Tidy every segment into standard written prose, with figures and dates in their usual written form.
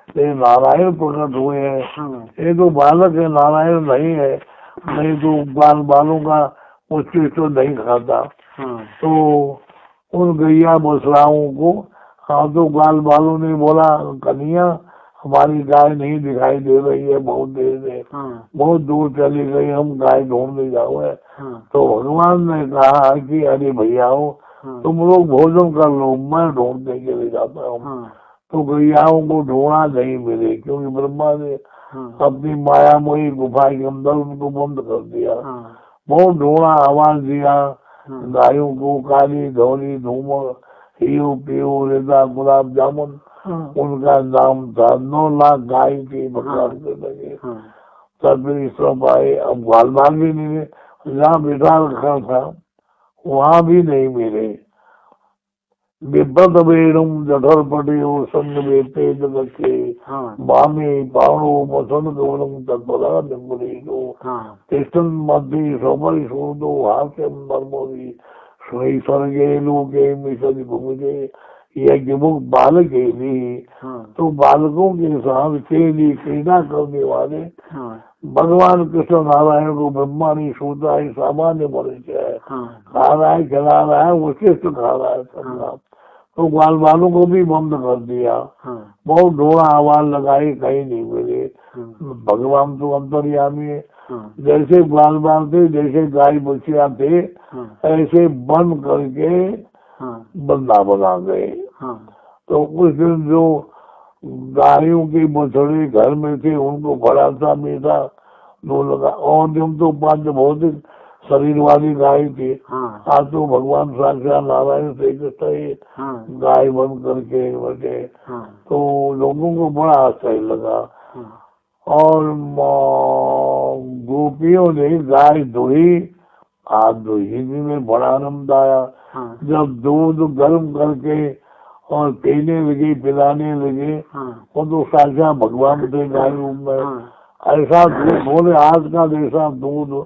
ये नारायण प्रकट हुए हैं। ये तो बालक है, नारायण नहीं है। नहीं तो बालों का उच्च तो नहीं खाता। तो उन गैया बछड़ाओं को हाँ तो बालों ने बोला कन्हैया हमारी गाय नहीं दिखाई दे रही है, बहुत देर से बहुत दूर चली गई, हम गाय ढूंढने जाओ है। तो भगवान ने कहा कि अरे भैया तुम लोग भोजन कर लो, मैं ढूंढने के लिए जाता हूँ। तो गैयाओं को ढूंढा नहीं मिले, क्योंकि ब्रह्मा ने अपनी मायामयी गुफा के अंदर उनको बंद कर दिया। बहुत ढूंढा, आवाज दिया गायों को, काली धोली धूमर हियो पियो रेदा गुलाब जामुन उनका नाम था। 9 लाख गाय की भगवान के लगे। तब सब आए। अब ग्वाल भी नहीं मिले, जहाँ बिठा रखा था वहाँ भी नहीं मिले। बिब्बत वेणुम जठर पटियो संग बेते जगके मामे पावनो मसन गवनम तत्परा निम्बुलीनो तिष्ठन मध्य सोमरि सूदो हास्यम नर्मोदी स्वयं स्वर्गे लोके मिशन भूमिके यज्ञ मुख बालक तो बालकों के साथ खेली क्रीड़ा करने वाले भगवान कृष्ण नारायण को ब्रह्मा नहीं सोता है, सामान्य मनुष्य है। खा रहा है, खिला रहा है, उचित खा रहा है सब। तो ग्वाल बालों को भी बंद कर दिया। बहुत ढोड़ा आवाज लगाई, कहीं नहीं मिले। भगवान तो अंतर्यामी है। जैसे ग्वाल बाल थे, जैसे गाय बछिया थे, ऐसे बंद करके बंदा बना गए। तो कुछ दिन जो गायों के बछड़े घर में थे उनको बड़ा सा मीठा दो लगा, और जब तो पांच भौतिक शरीर वाली गाय थी। आज तो भगवान साक्षात नारायण श्री कृष्ण गाय बंद करके बैठे। तो लोगों को बड़ा आश्चर्य लगा। और गोपियों ने गाय दुही, आज दुही में बड़ा आनंद आया। जब दूध गर्म करके और पीने लगे, पिलाने लगे, वो तो साक्षात भगवान थे गाय रूप में। ऐसा दूध बोले, आज का जैसा दूध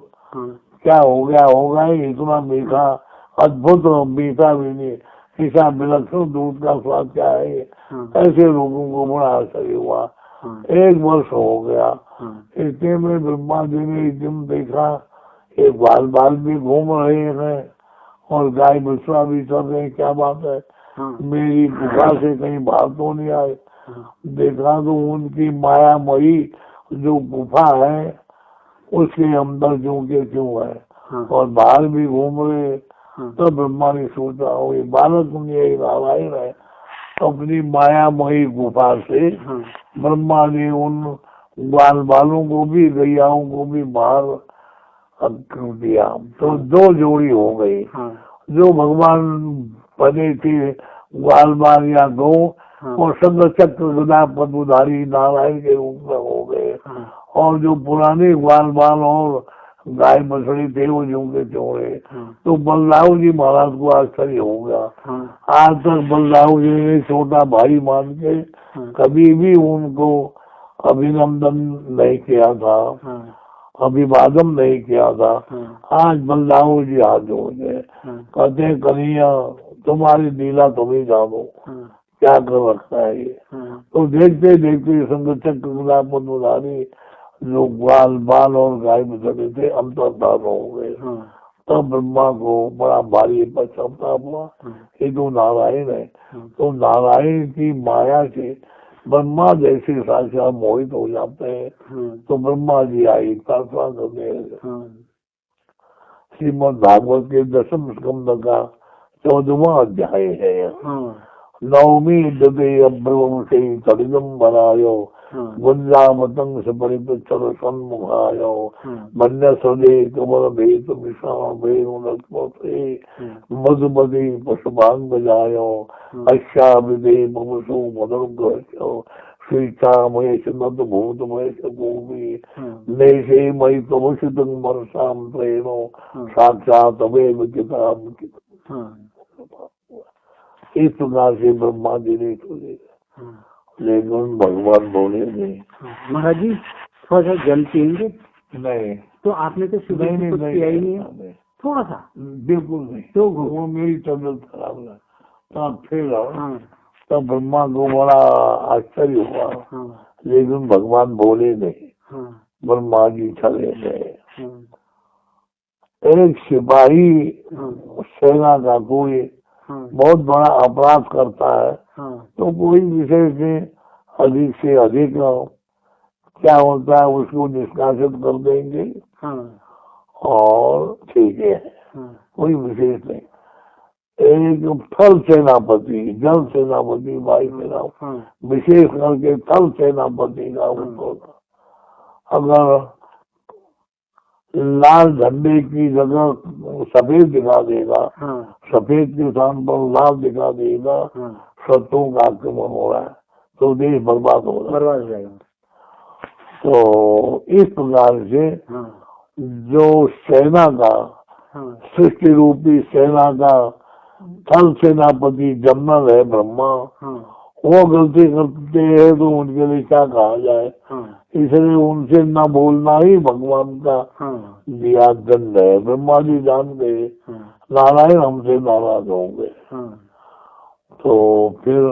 क्या हो गया होगा, इतना मीठा, अद्भुत मीठा भी नहीं, ऐसा विलक्षण दूध का स्वाद क्या है। ऐसे लोगों को बड़ा आश्चर्य हुआ। 1 वर्ष हो गया। इतने में ब्रह्मा जी ने एक दिन देखा एक बाल भी घूम रहे हैं और गाय बछड़ा भी चल रहे। क्या बात है, मेरी गुफा से कहीं बाहर तो नहीं आए। देखा तो उनकी मायामयी जो गुफा है उसके अंदर जो के क्यों है और बाहर भी घूम रहे। तो ब्रह्मा ने सोचा हो ये बालक नारायण है। अपनी मायामयी गुफा से ब्रह्मा ने उन ग्वाल बालों को भी, गैयाओं को भी बाहर कर दिया। तो 2 जोड़ी हो गई। जो भगवान बने थे ग्वाल बाल या गौ, और शब्द चक्र गदा पद्मधारी नारायण के रूप में हो गए। और जो पुराने ग्वाल बाल और गाय बछड़ी थे वो जो के जोड़े। तो बलदाऊ जी महाराज को आश्चर्य हो गया। आज तक बलदाऊ जी ने छोटा भाई मान के कभी भी उनको अभिनंदन नहीं किया था, अभिवादन नहीं किया था। आज बलदाऊ जी हाथ जोड़ गए, कहते कन्हैया तुम्हारी लीला तुम ही जानो क्या कर रखता है ये। तो देखते देखते संगठक पद्मधारी जो ग्वाल बाल और गाय बछड़े थे अंतर्धान हो गए। तब ब्रह्मा को बड़ा भारी पश्चाताप हुआ, ये तो नारायण है। तो नारायण की माया से ब्रह्मा जैसे साक्षात मोहित हो जाते हैं। तो ब्रह्मा जी आई प्रार्थना करने लगे। श्रीमद भागवत के 10वें स्कंद का 14वां अध्याय है। नवमी ददे अब्रवम से तड़िदम बनायो गुंजामतंग से परिपृच्छद सन्मुखायो मन्य सदे कमल भेद विषाण भेद मधुमती पशुभांग बजायो अच्छा विदे ममसु मदर ग्रह्यो स्वेच्छा महेश नद भूत महेश गोपी नेशे मई तमुषित मनसाम प्रेणो साक्षात अवेव किताब। इस प्रकार से ब्रह्मा जी ने सोचे, लेकिन भगवान बोले नहीं। महाराज जी थोड़ा सा जल पिएंगे? नहीं। तो आपने तो सुबह नहीं, कुछ किया ही नहीं। थोड़ा सा? बिल्कुल नहीं। तो वो मेरी तबीयत खराब है। फिर तब ब्रह्मा को बड़ा आश्चर्य हुआ, लेकिन भगवान बोले नहीं, ब्रह्मा जी चले गए। एक सिपाही सेना का कोई बहुत बड़ा अपराध करता है तो कोई विशेष नहीं, अधिक से अधिक क्या होता है उसको निष्कासित कर देंगे और ठीक है, कोई विशेष नहीं। एक थल सेनापति, जल सेनापति, वायु सेना, विशेष करके थल सेनापति का उनको अगर लाल झंडे की जगह सफेद दिखा देगा, सफेद के स्थान पर लाल दिखा देगा, शत्रुओं का आक्रमण हो रहा है तो देश बर्बाद हो जाएगा। तो इस प्रकार से जो सेना का, सृष्टि रूपी सेना का थल सेनापति जनरल है ब्रह्मा, वो गलती करते हैं तो उनके लिए क्या कहा जाए, इसलिए उनसे न बोलना ही भगवान का दिया दंड है। ब्रह्मा जी जान गए नारायण हमसे नाराज होंगे, तो फिर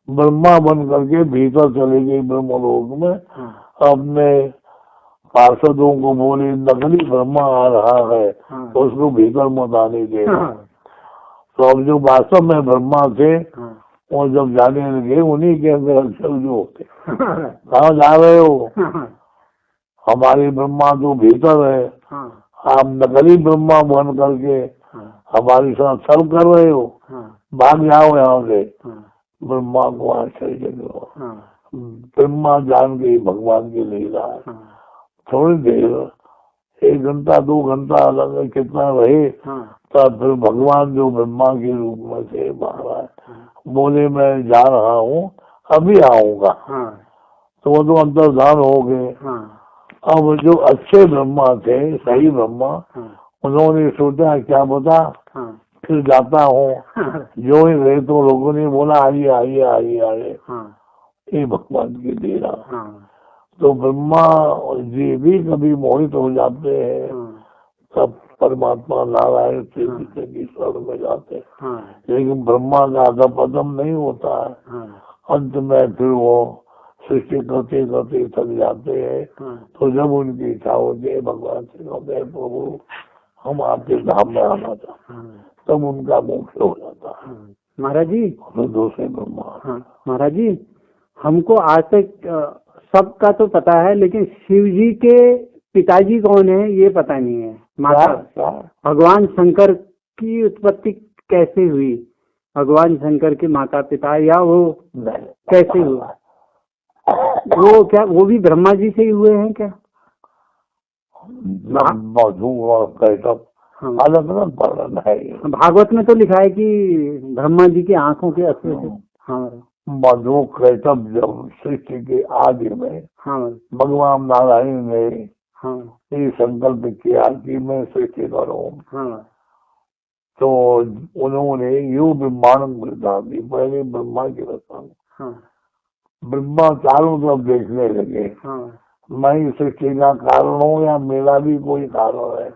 ब्रह्मा बन करके भीतर चले गए ब्रह्मलोक में, अपने पार्षदों को बोले नकली ब्रह्मा आ रहा है तो उसको भीतर मत आने देना। तो अब जो वास्तव में ब्रह्मा थे वो जब जाने लगे, उन्हीं के अंदर अक्षर जो होते, कहाँ जा रहे हो, हमारे ब्रह्मा तो भीतर है, आप नकली ब्रह्मा बन करके हमारे साथ छल कर रहे हो, भाग जाओ यहाँ से। ब्रह्मा को आश्चर्य हुआ, ब्रह्मा जान गई भगवान की लीला। थोड़ी देर, 1 घंटा 2 घंटा अलग कितना रहे, तब फिर भगवान जो ब्रह्मा के रूप में थे बाहर बोले मैं जा रहा हूँ, अभी आऊंगा। तो वो तो अंतर्धान हो गए। अब जो अच्छे ब्रह्मा थे, सही ब्रह्मा, उन्होंने सोचा क्या पता फिर जाता हूँ। जो ही गए तो लोगों ने बोला आइए आइए आइए आइए, ये भगवान की लीला। तो ब्रह्मा जी भी कभी मोहित हो जाते हैं, तब परमात्मा नारायण से ईश्वर में जाते हैं, लेकिन ब्रह्मा का अधपतन नहीं होता है। अंत में फिर वो सृष्टि करते करते थक जाते हैं, तो जब उनकी इच्छा होती है भगवान से कहते हैं प्रभु हम आपके धाम में आना चाहते हैं, तब उनका मोक्ष हो जाता है। महाराज जी दूसरे ब्रह्मा, महाराज जी हमको आज तक सबका तो पता है, लेकिन शिव जी के पिताजी कौन है ये पता नहीं है। माता भगवान शंकर की उत्पत्ति कैसे हुई, भगवान शंकर के माता पिता या वो कैसे हुआ, वो क्या वो भी ब्रह्मा जी से ही हुए हैं क्या? अलग अलग वर्णन है। भागवत में तो लिखा है कि ब्रह्मा जी की आंखों के असर से। हाँ मधु कैटब जब सृष्टि के आदि में भगवान नारायण ने ये संकल्प किया कि मैं सृष्टि करूं, तो उन्होंने यो ब्रह्मांड वृद्धा दी, पहले ब्रह्मा की रचना। ब्रह्मा चारों तरफ देखने लगे, मैं इस सृष्टि का कारण हूँ या मेरा भी कोई कारण है।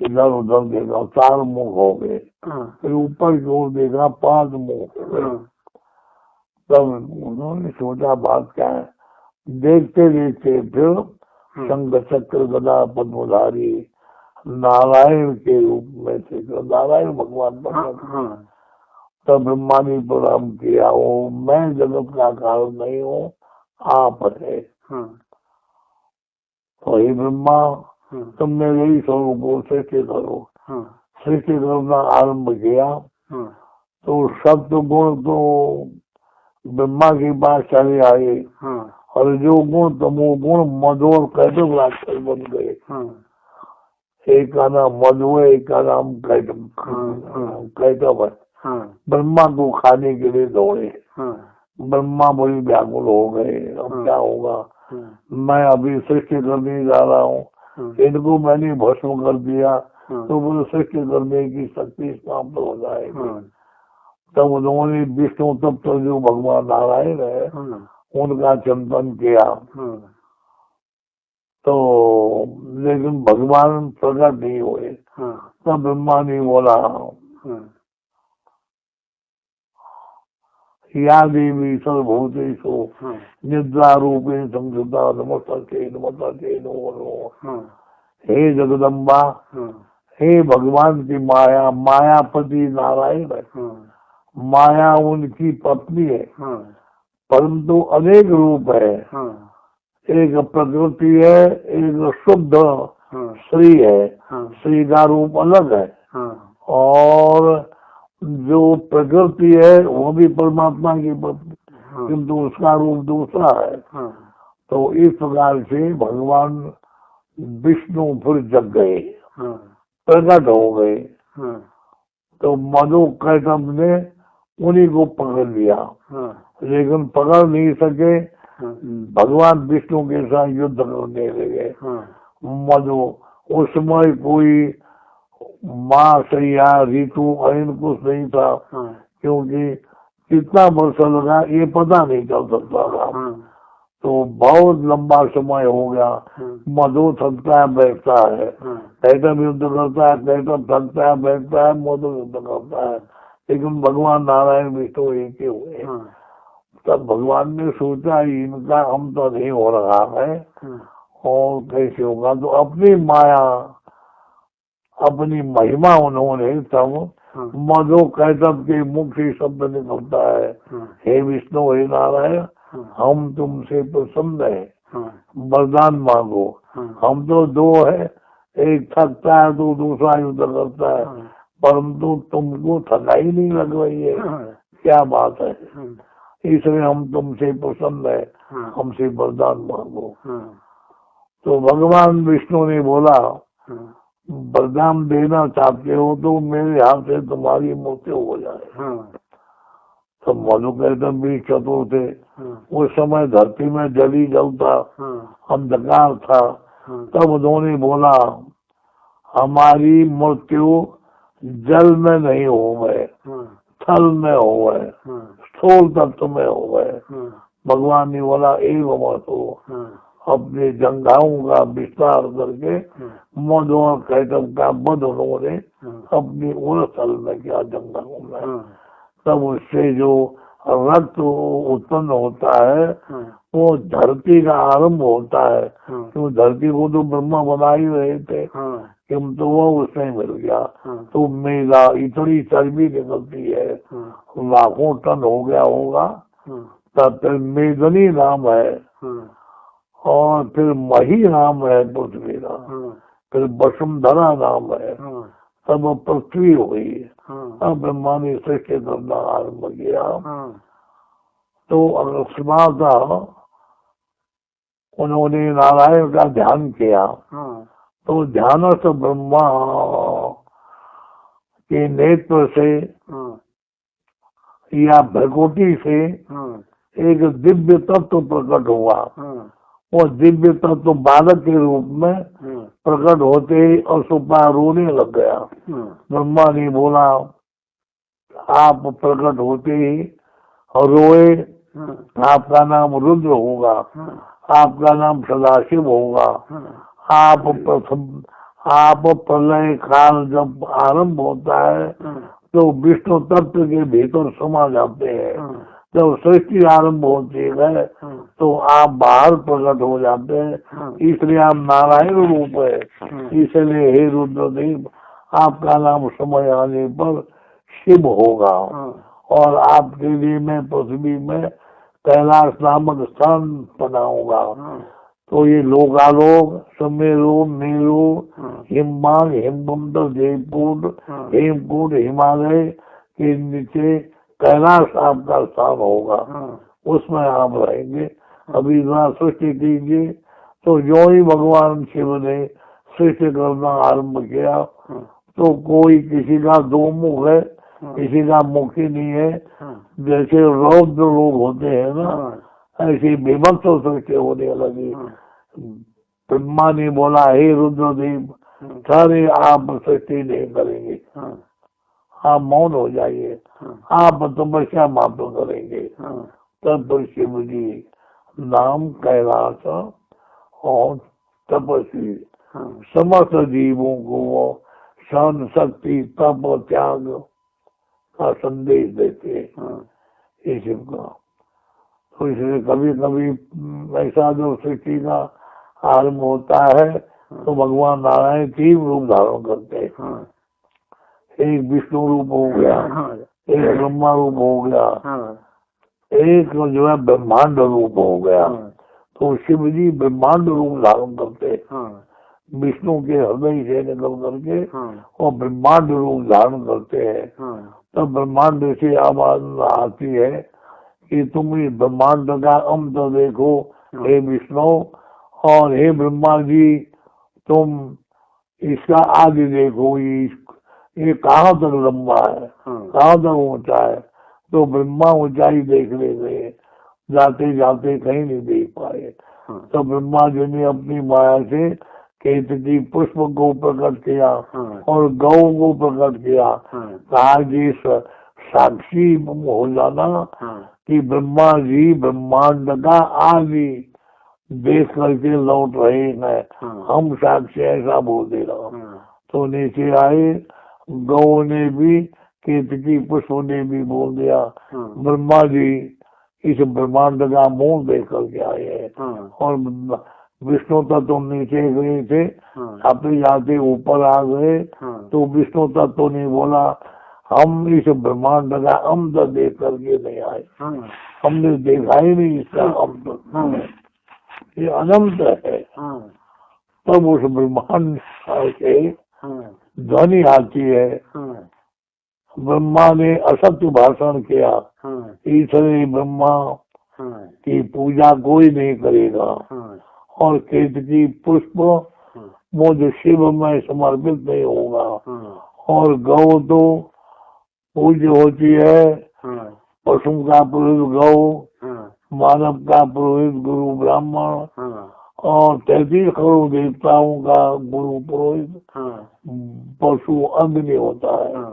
इधर उधर देखा 4 मुख हो गए, फिर ऊपर की ओर देखा 5 मुख हो गए। तब उन्होंने सोचा बात क्या है, देखते देखते फिर शंख चक्र गदा पद्मधारी नारायण के रूप में थे, नारायण भगवान प्रकट। तब ब्रह्मा ने प्रणाम किया, वो मैं जगत का कारण नहीं हूँ, आप है। तो हे ब्रह्मा तुमने यही स्वरूप को सृष्टि करो। सृष्टि करना आरम्भ किया तो सत्य गुण तो ब्रह्मा के पास चले आए, और जो गुण तमो गुण मधु और कैटव राक्षस बन गए। एक का नाम मधु है, एक का नाम कैटव है। ब्रह्मा को खाने के लिए दौड़े। ब्रह्मा बड़ी व्याकुल हो गए, अब क्या होगा, मैं अभी सृष्टि करने जा रहा हूँ, इनको मैंने भस्म कर दिया तो वो सृष्टि करने की शक्ति समाप्त हो जाएगी। तब उन्होंने विष्णु तत्व जो भगवान नारायण है उनका चिंतन किया, तो लेकिन भगवान प्रकट नहीं हुए। तब ब्रह्मा ने बोला या देवी सर्वभूतेषु निद्रा रूपेण संस्थिता नमस्ते नमस्ते नमो नमो। हे जगदम्बा, हे भगवान की माया, मायापति नारायण है, माया उनकी पत्नी है, परंतु अनेक रूप है। एक प्रकृति है, एक शुद्ध श्री है, श्री का रूप अलग है, और जो प्रकृति है वो भी परमात्मा की पत्नी, किंतु उसका रूप दूसरा है। तो इस प्रकार से भगवान विष्णु फिर जग गए, प्रकट हो गए। तो मधु कैटभ ने उन्हीं को पकड़ लिया, लेकिन पकड़ नहीं सके। भगवान विष्णु के साथ युद्ध करने लगे। मधु उस समय कोई मास या ऋतु अयन कुछ नहीं था, क्योंकि कितना वर्ष लगा ये पता नहीं चल सकता था। तो बहुत लंबा समय हो गया। मधु थकता है बैठता है, कैटभ युद्ध करता है, कैटभ थकता है बैठता है, मधु युद्ध करता है, लेकिन भगवान नारायण विष्णु एक ही हुए। तब भगवान ने सोचा इनका हम तो नहीं हो रहा है और कैसे होगा। तो अपनी माया, अपनी महिमा उन्होंने तब मधु कैटभ के मुख से शब्द निकलता है, हे विष्णु हे नारायण, हम तुमसे प्रसन्न है, वरदान मांगो। हम तो दो है, एक थकता है तो दूसरा युद्ध करता है, परंतु तुमको थकाई नहीं लग रही है, क्या बात है, इसलिए हम तुमसे प्रसन्न है, हमसे वरदान मांगो। तो भगवान विष्णु ने बोला, वरदान देना चाहते हो तो मेरे हाथ से तुम्हारी मृत्यु हो जाए। तो मधु कैटभ भी चतुर थे। उस समय धरती में जली जलता अंधकार था। तब उन्होंने बोला, हमारी मृत्यु जल में नहीं हो गए, थल में हो गए, स्थूल तत्व में हो गए। भगवान ने बोला, एक मत हो। अपने जंघाओं का विस्तार करके मधु और कैटभ का वध उन्होंने अपनी उन स्थल में किया, जंघाओं में। तब उससे जो रक्त उत्पन्न होता है वो धरती का आरंभ होता है, तो धरती को तो ब्रह्मा बना ही रहे थे, किंतु वो उसमें मिल गया। तो मेरा इतनी चर्बी निकलती है, लाखों टन हो गया होगा। तब फिर मेदनी नाम है, और फिर मही नाम है पृथ्वी का, फिर वसुंधरा नाम है, तब पृथ्वी हुई। अब ब्रह्मा ने सृष्टि करना आरम्भ किया। तो अकस्मात उन्होंने नारायण का ध्यान किया। तो ध्यानस्थ ब्रह्मा के नेत्र से या भ्रकुटी से एक दिव्य तत्व प्रकट हुआ। वो दिव्य तत्व बालक के रूप में प्रकट होते ही अशुभा रोने लग गया। ब्रह्मा ने बोला, आप प्रकट होते ही रोए, आपका नाम रुद्र होगा, आपका नाम सदाशिव होगा। आप प्रलय काल जब आरंभ होता है तो विष्णु तत्व के भीतर समा जाते हैं। जब सृष्टि आरंभ होती है तो आप बाहर प्रकट हो जाते हैं, इसलिए आप नारायण रूप है। इसलिए हे रुद्रदेव, आपका नाम समय आने पर शिव होगा, और आपके लिए मैं पृथ्वी में कैलाश नामक स्थान बनाऊंगा। तो ये लोकालोक, सुमेरु, मेरु, हिमबान, हिमवंत, जयपुर, हेमकूट, हिमालय के नीचे कैलाश आपका स्थान होगा, उसमें आप रहेंगे। अभी इतना सृष्टि कीजिए। तो जो ही भगवान शिव ने सृष्टि करना आरंभ किया, तो कोई किसी का दो मुख है, किसी का मुख ही नहीं है। जैसे रौद्र लोग होते हैं ना, ऐसी विभक्त सृष्टि होने लगी। ब्रह्मा ने बोला, हे रुद्रदेव, सारे आप सृष्टि नहीं करेंगे, आप मौन हो जाइए, आप तपस्या मात्र करेंगे। तब शिव जी नाम कैलाश और तपस्वी समस्त जीवों को सहन शक्ति, तप, त्याग का संदेश देते हैं। ये शिव का। तो इसलिए कभी कभी ऐसा जो सृष्टि का आरंभ होता है तो भगवान नारायण 3 रूप धारण करते हैं। हाँ, एक विष्णु रूप हो गया, हाँ, एक ब्रह्मा रूप हो गया, हाँ, एक जो है ब्रह्मांड रूप हो गया। हाँ, तो शिव जी ब्रह्मांड रूप धारण करते हैं, हाँ, विष्णु के हृदय से निकल करके हाँ, और ब्रह्मांड रूप धारण करते हैं। हाँ, तब ब्रह्मांड से आवाज आती है कि तुम इस ब्रह्मांड का अंत देखो हे विष्णु, और हे ब्रह्मा जी तुम इसका आदि देखो, ये कहाँ तक लंबा है, कहाँ तक ऊंचा है। तो ब्रह्मा ऊंचाई देखने गए, जाते जाते कहीं नहीं देख पाए। तो ब्रह्मा जी ने अपनी माया से केतकी पुष्प को प्रकट किया और गौ को प्रकट किया। कहा कि साक्षी हो जाना कि ब्रह्मा जी ब्रह्मांड का आदि देख करके लौट रहे हैं, हम साक्षी, ऐसा बोल दे रहा। तो नीचे आए, गौ ने भी, केतकी पुष्प ने भी बोल दिया ब्रह्मा जी इस ब्रह्मांड का मूल देख करके आए हैं। और विष्णु तत्व नीचे गए थे, जाते जाते ऊपर आ गए। तो विष्णु तत्व ने बोला हम इस ब्रह्मांड का अंत देख करके नहीं आए, हमने देखा ही नहीं इसका अंत, ये अनंत है। तब उस ब्रह्मांड से ध्वनि आती है, ब्रह्मा ने असत्य भाषण किया, ईश्वरी ब्रह्मा की पूजा कोई नहीं करेगा और केतकी पुष्प मुझ शिव में समर्पित नहीं होगा। और गौ तो पूज्य होती है, पशु का पुरोहित गौ, मानव का पुरोहित गुरु ब्राह्मण और 33 करोड़ देवताओं का गुरु पुरोहित पशु अग्नि होता है।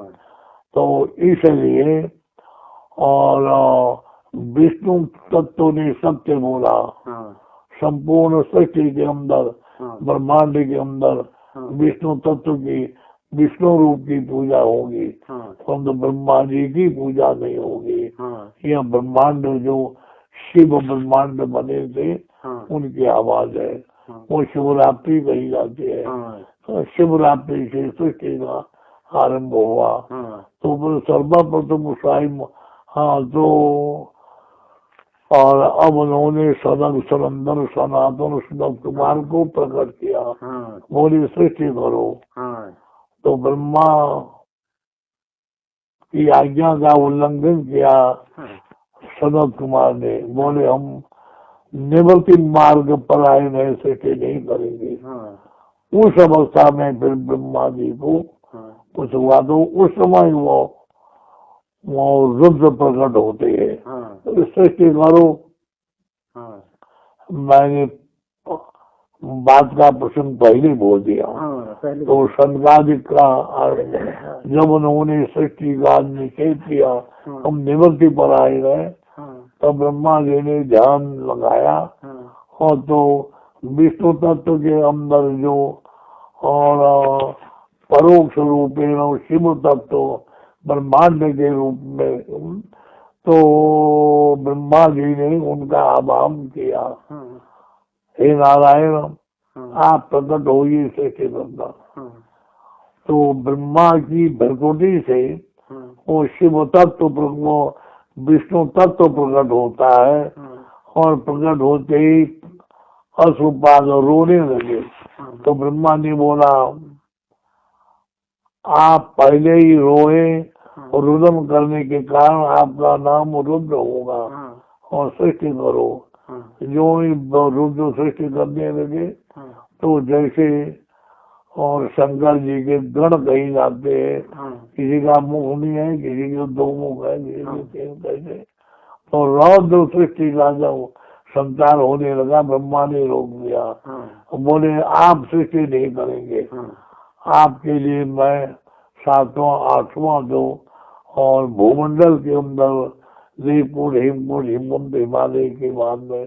तो इसलिए और विष्णु तत्व ने सत्य बोला, संपूर्ण सृष्टि के अंदर, ब्रह्मांड के अंदर विष्णु तत्व की, विष्णु रूप की पूजा होगी, परंतु ब्रह्मा जी की पूजा नहीं होगी। यह ब्रह्मांड जो शिव ब्रह्मांड बने थे उनकी आवाज है, वो शिवरात्रि कही जाती है। तो शिवरात्रि से सृष्टि का आरंभ हुआ। तो सर्वप्रथम साई, हाँ, तो और अब उन्होंने सनक सनंदन सनातन सनत कुमार को प्रकट किया, बोली सृष्टि करो। तो ब्रह्मा की आज्ञा का उल्लंघन किया सनत कुमार ने, बोले हम निवृत्ति मार्ग पर आए नए सृष्टि नहीं करेंगे। उस अवस्था में फिर ब्रह्मा जी को कुछ हुआ तो उस समय वो रुद्र प्रकट होते हैं। तो सृष्टि करो। मैंने बात का प्रसंग पहले बोल दिया। तो सनकादिक का जब उन्होंने सृष्टि का निषेध किया, हम निवृत्ति पर आए गए, तब ब्रह्मा जी ने ध्यान लगाया और तो विष्णु तत्व के अंदर जो और परोक्ष रूप में शिव तत्व ब्रह्मांड के रूप में, तो ब्रह्मा जी ने उनका आवाहन किया, हे नारायण आप प्रकट होइए सृष्टि करना। तो ब्रह्मा की भ्रकुटी से वो शिव तत्व, वो विष्णु तत्व प्रकट होता है और प्रकट होते ही अश्रुपाद रोने लगे। तो ब्रह्मा ने बोला आप पहले ही रोए, रुदन करने के कारण आपका नाम रुद्र होगा और सृष्टि करो। जो ही रुद्र सृष्टि करने लगे तो जैसे और शंकर जी के गण कही जाते हैं, किसी का मुख नहीं है, किसी के 2 मुख है, किसी के 3, कैसे। तो रौद्र सृष्टि का जब संचार होने लगा, ब्रह्मा ने रोक दिया, बोले आप सृष्टि नहीं करेंगे, आपके लिए मैं 7वां 8वां दो और भूमंडल के अंदर देवपुर हेमपुर हिमवंत हिमालय के बाद में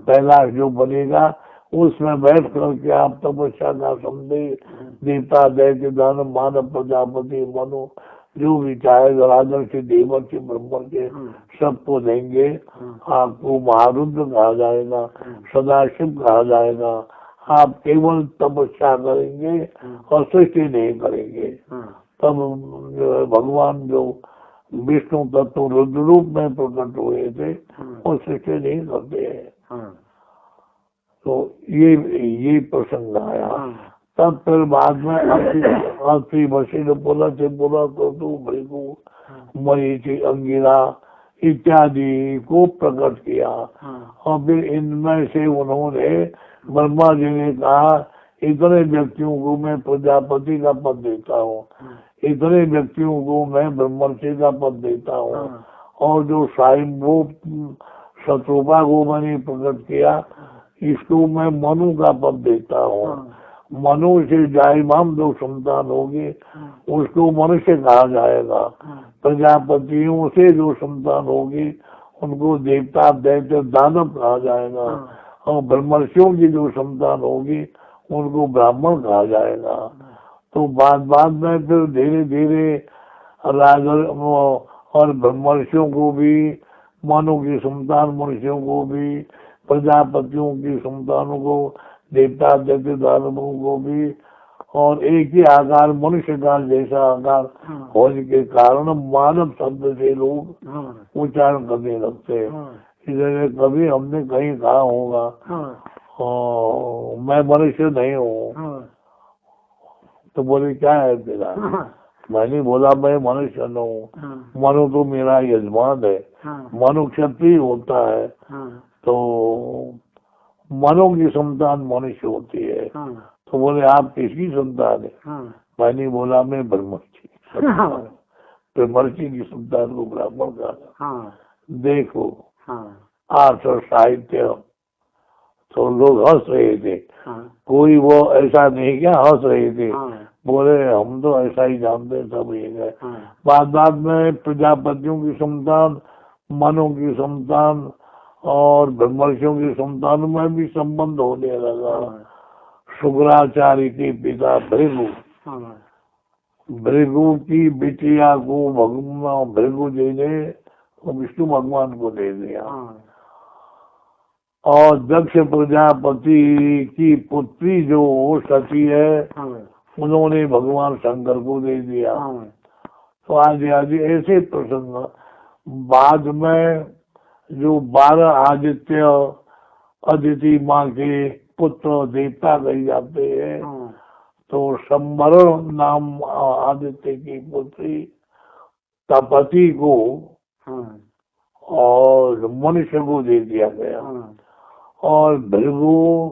पहला जो बनेगा उसमें बैठ करके आप तपस्या का संदेश देवता दैत्य दानव मानव प्रजापति मनु जो भी चाहे राजर्षि देवर्षि ब्रह्मर्षि सबको देंगे। आपको महारुद्र कहा जाएगा, सदाशिव कहा जाएगा। आप केवल तपस्या करेंगे और सृष्टि नहीं करेंगे। तब भगवान जो विष्णु तत्व रुद्र रूप में प्रकट हुए थे वो सृष्टि नहीं करते हैं। तो ये प्रसंग आया। तब फिर बाद में श्री वशिष्ठ ने बोला तो तू भृगु मरीचि अंगिरा इत्यादि को प्रकट किया। और फिर इनमें से उन्होंने ब्रह्मा जी ने कहा इतने व्यक्तियों को मैं प्रजापति का पद देता हूँ, इतने व्यक्तियों को मैं ब्रह्मर्षि का पद देता हूँ। और जो वो शत्रुपा को मैंने प्रकट किया इसको मैं मनु का पद देता हूँ। मनु से जायमाम जो संतान होगी उसको मनुष्य कहा जाएगा। प्रजापतियों से जो संतान होगी उनको देवता दैत्य दानव कहा जाएगा। और ब्रह्मर्षियों की जो संतान होगी उनको ब्राह्मण कहा जाएगा। तो बाद में फिर धीरे धीरे राजा और ब्रह्मर्षियों को भी, मनु की संतान मनुष्यों को भी, प्रजापतियों की संतानों को, देवता दैत्य दानवों को भी, और एक ही आकार मनुष्य का जैसा आकार होने के कारण मानव शब्द से लोग उच्चारण करने लगते हैं। इसलिए कभी हमने कहीं कहा होगा मैं मनुष्य नहीं हूँ, तो बोले क्या है तेरा? मैंने बोला मैं मनुष्य न हूँ, मनु तो मेरा यजमान है। मनु क्षत्रिय होता है तो मनु की संतान मनुष्य होती है। तो बोले आप किसकी संतान है? मैंने बोला मैं ब्रह्मर्षि, ब्रह्मर्षि की संतान को ब्राह्मण कहा। देखो आर्ट और साहित्य तो लोग हंस रहे थे। कोई वो ऐसा नहीं क्या हंस रहे थे, बोले हम तो ऐसा ही जानते सब ये है। बाद में प्रजापतियों की संतान, मनु की संतान और ब्रह्मर्षियों की संतान में भी संबंध होने लगा। शुक्राचार्य के पिता भृगु की बिटिया को भगवान भृगु जी ने विष्णु भगवान को दे दिया। और दक्ष प्रजापति की पुत्री जो सती है उन्होंने भगवान शंकर को दे दिया। तो आज ऐसे प्रसंग। बाद में जो 12 आदित्य अदिति माँ के पुत्र देवता कहे जाते हैं, तो संवरण नाम आदित्य की पुत्री तपति को और मनुष्य को दे दिया गया। और भृगु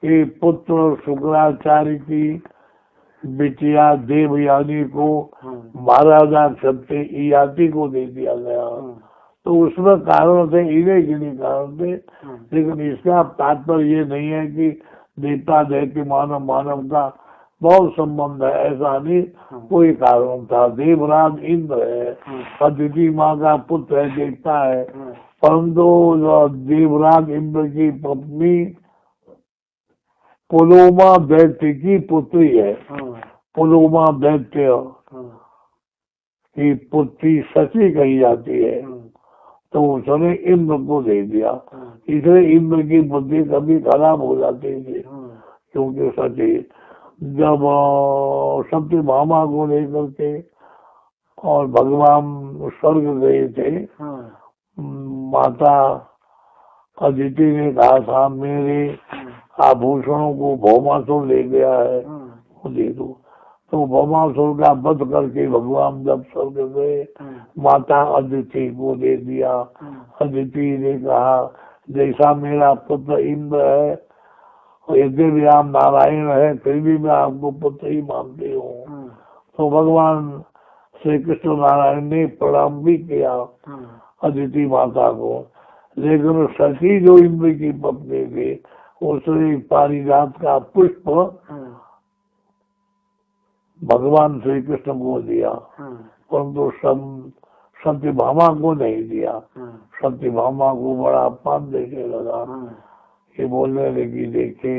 के पुत्र शुक्राचार्य की बिटिया देवयानी को महाराजा क्षत्रिय याति को दे दिया गया। तो उसमें कारण थे, इन्हें के नहीं कारण थे। लेकिन इसका तात्पर्य ये नहीं है कि देवता दैत्य मानव का बहुत संबंध है, ऐसा नहीं। कोई कारण था। देवराज इंद्र है, अदिति माँ का पुत्र है, देवता है। परंतु देवराज इंद्र की पत्नी पुलोमा दैत्य की पुत्री है। पुलोमा दैत्य की पुत्री सची कही जाती है। तो उसने इंद्र को दे दिया। इसलिए इंद्र की बुद्धि कभी खराब हो जाती थी, क्योंकि सची जब सत्यभामा को लेकर के और भगवान स्वर्ग गए थे, माता अदिति ने कहा था मेरे आभूषणों को भौमासुर ले गया है, वो दे दो। तो भौमासुर का वध करके भगवान जब स्वर्ग गए, माता अदिति को दे दिया। अदिति ने कहा जैसा मेरा पुत्र इंद्र है, यदि भी आप नारायण है, फिर भी मैं आपको पुत्र ही मानती हूँ। तो भगवान श्री कृष्ण नारायण ने प्रणाम भी किया अदिति माता को। लेकिन सती जो इंद्र की पत्नी थी, उसने पारिजात का पुष्प भगवान श्री कृष्ण को दिया, परंतु सत्यभामा को नहीं दिया। सत्यभामा को बड़ा अपमान देने लगा। ये बोलने लगी देखे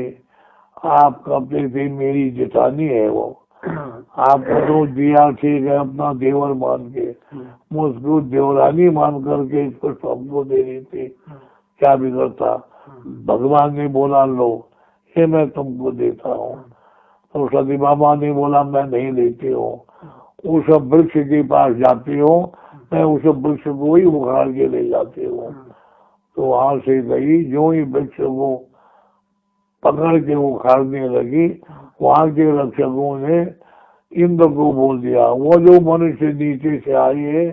आप कहते थे मेरी जेठानी है वो, आपको तो दिया ठीक है अपना देवर मान के, मुझको देवरानी मान करके इसको सबको दे रही थी, क्या बिगड़ता। भगवान ने बोला लो ये मैं तुमको देता हूँ, तो सती बाबा ने बोला मैं नहीं देती हूँ, उस वृक्ष के पास जाती हूँ, मैं उस वृक्ष को ही उखाड़ के ले जाती हूँ। तो वहां से गई, जो ही वृक्ष को पकड़ के उखाड़ने लगी, वहां के रक्षकों ने इंद्र को बोल दिया, वो जो मनुष्य नीचे से आई है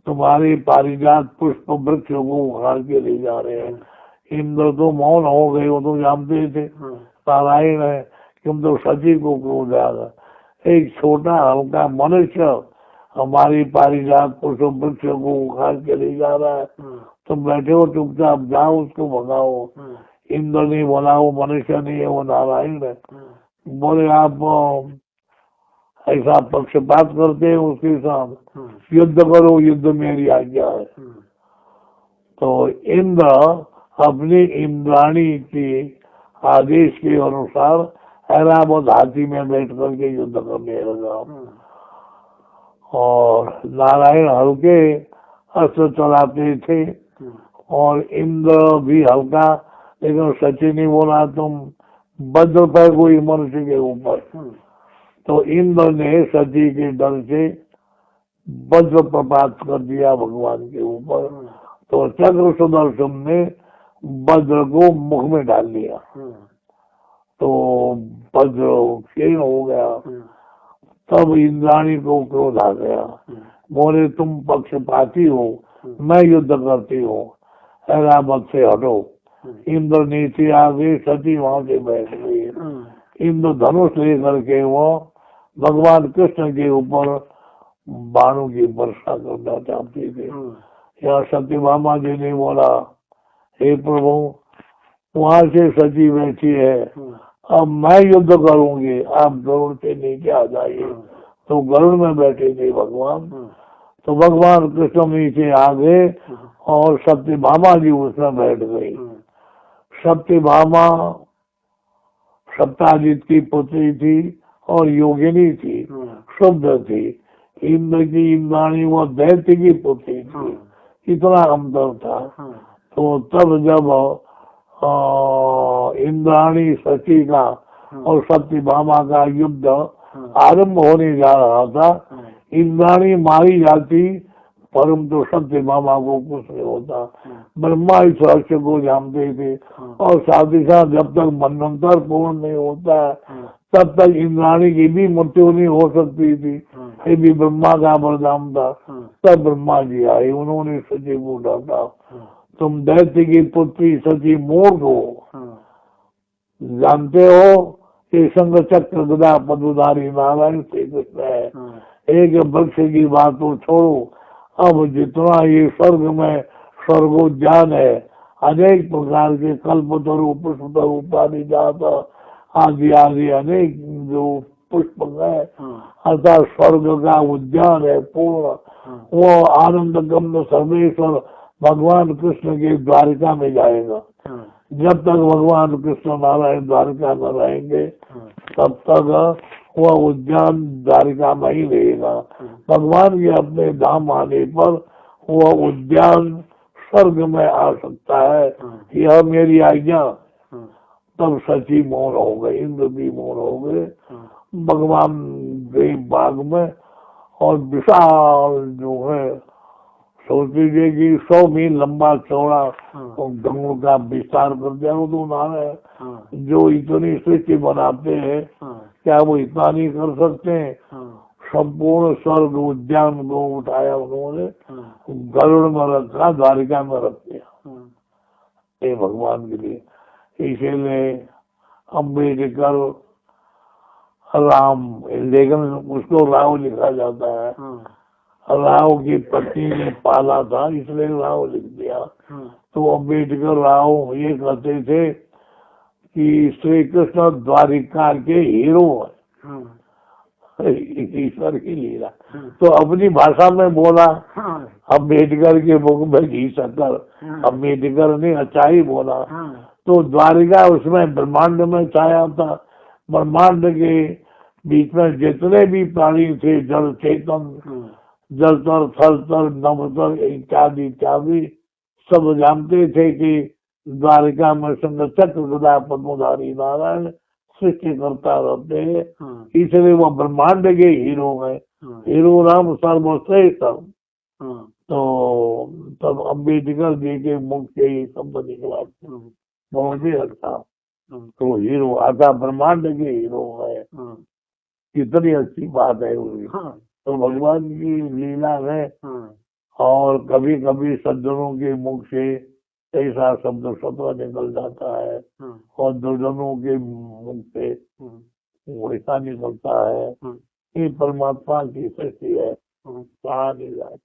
तुम्हारे पारिजात पुष्प वृक्ष को उखाड़ के ले जा रहे हैं। इंद्र तो मौन हो गए, वो तो जानते थे नारायण है कि हम तो सची को क्रोध आ गया, एक छोटा हल्का मनुष्य हमारी पारिजात पुष्प वृक्ष को उखाड़ के ले जा रहा है, तुम बैठे हो चुपचाप, जाओ उसको भगाओ। इंद्र ने बोला वो मनुष्य नहीं है, वो नारायण है। बोले आप ऐसा पक्षपात करते हैं उसके साथ, युद्ध करो, युद्ध मेरी आज्ञा है। तो इंद्र अपनी इंद्राणी के आदेश के अनुसार ऐरावत हाथी में बैठ करके युद्ध करने लगा, और नारायण हल्के अस्त्र चलाते थे और इंद्र भी हल्का, लेकिन सची ने बोला तुम वज्र पर कोई मनुष्य के ऊपर। तो इंद्र ने सची के डर से वज्र प्रपात कर दिया भगवान के ऊपर, तो चक्र सुदर्शन ने वज्र को मुख में डाल लिया, तो वज्र क्षीण हो गया। तब इंद्राणी को क्रोध आ गया, बोले तुम पक्षपाती हो, मैं युद्ध करती हूँ, ऐरावत से हटो। इंद्र नीचे आ गई, सती वहां से बैठ गई। इंद्र धनुष लेकर के वो भगवान कृष्ण के ऊपर बाणों की वर्षा करना चाहते थे। यहाँ सत्यभामा जी ने बोला हे प्रभु, वहां से सची बैठी है, अब मैं युद्ध करूंगी, आप गरुड़ से नीचे आ जाइए। तो गरुड़ में बैठे थे भगवान, तो भगवान कृष्ण नीचे आ गए और सत्यभामा जी उसमें बैठ गई। सत्यभामा सप्ताजित की पुत्री थी और योगिनी थी, शुद्ध थी। इंद्र की इंद्राणी वो दैत्य की पुत्री थी, इतना अंतर था। तो तब जब इंद्राणी सची का और सत्यभामा का युद्ध आरंभ होने जा रहा था, इंद्राणी मारी जाती परंतु सत्यभामा को कुछ नहीं होता। ब्रह्मा इस रहस्य को जानते थे, और साथ ही साथ जब तक मनवंतर पूर्ण नहीं होता तब तक इंद्राणी की भी मृत्यु नहीं हो सकती थी, ये भी ब्रह्मा का वरदान था। तब ब्रह्मा जी आए, उन्होंने सची को डांटा, तुम दैत्य की पुत्री सची मूर्ख हो, जानते हो कि संग चक्र गदा पदुधारी नारायण श्री कृष्ण है। एक वृक्ष की बात तो छोड़ो, अब जितना ये स्वर्ग में स्वर्गोद्यान है, अनेक प्रकार के कल्पतरु पुष्पतरु पारिजात आदि आदि अनेक जो पुष्प है, अर्थात स्वर्ग का उद्यान है पूर्ण, वो आनंद गम्य सर्वेश्वर भगवान कृष्ण के द्वारिका में जाएगा। जब तक भगवान कृष्ण नारायण द्वारिका में रहेंगे तब तक वह उद्यान द्वारिका में ही रहेगा। भगवान के अपने धाम आने पर वह उद्यान स्वर्ग में आ सकता है, यह मेरी आज्ञा। तब सची मौन हो गए, इंद्र भी मौन हो गए। भगवान गए बाग में, और विशाल जो है सोच लीजिए कि 100 मील लंबा चौड़ा गंगों का विस्तार कर दिया उन्होंने। जो इतनी सृष्टि बनाते हैं क्या वो इतना नहीं कर सकते? संपूर्ण स्वर्ग उद्यान को उठाया उन्होंने, गरुड़ में रखा, द्वारिका में रख दिया ये भगवान के लिए। इसीलिए अम्बेडकर राम, लेकिन उसको राव लिखा जाता है, राव की पत्नी ने पाला था इसलिए राव लिख दिया। तो अम्बेडकर राव ये कहते थे कि श्री कृष्ण द्वारिका के हीरो है, ईश्वर की लीला। तो अपनी भाषा में बोला, अम्बेडकर के मुख में घी शक्कर, अम्बेडकर ने अच्छा ही बोला। तो द्वारिका उसमें ब्रह्मांड में छाया था, ब्रह्मांड के बीच में जितने भी प्राणी थे, जल चेतन, जलतर, थलतर, नभतर इत्यादि इत्यादि, सब जानते थे कि द्वारिका में चक्र गदा पद्मधारी नारायण सृष्टि करता रहते हैं। इसलिए वो ब्रह्मांड के हीरो है। हीरो राम सर्वश्रेष्ठ। तो तब अम्बेडकर जी के मुख से ये शब्द निकला, बहुत ही अच्छा। तो हीरो आधा ब्रह्मांड के हीरो है, कितनी अच्छी बात है वो। तो भगवान की लीला है। और कभी कभी सज्जनों के मुख से ऐसा शब्द स्वतः निकल जाता है, और दुर्जनों के मुख से वैसा निकलता है। ये परमात्मा की सृष्टि है, कहा नहीं जाए।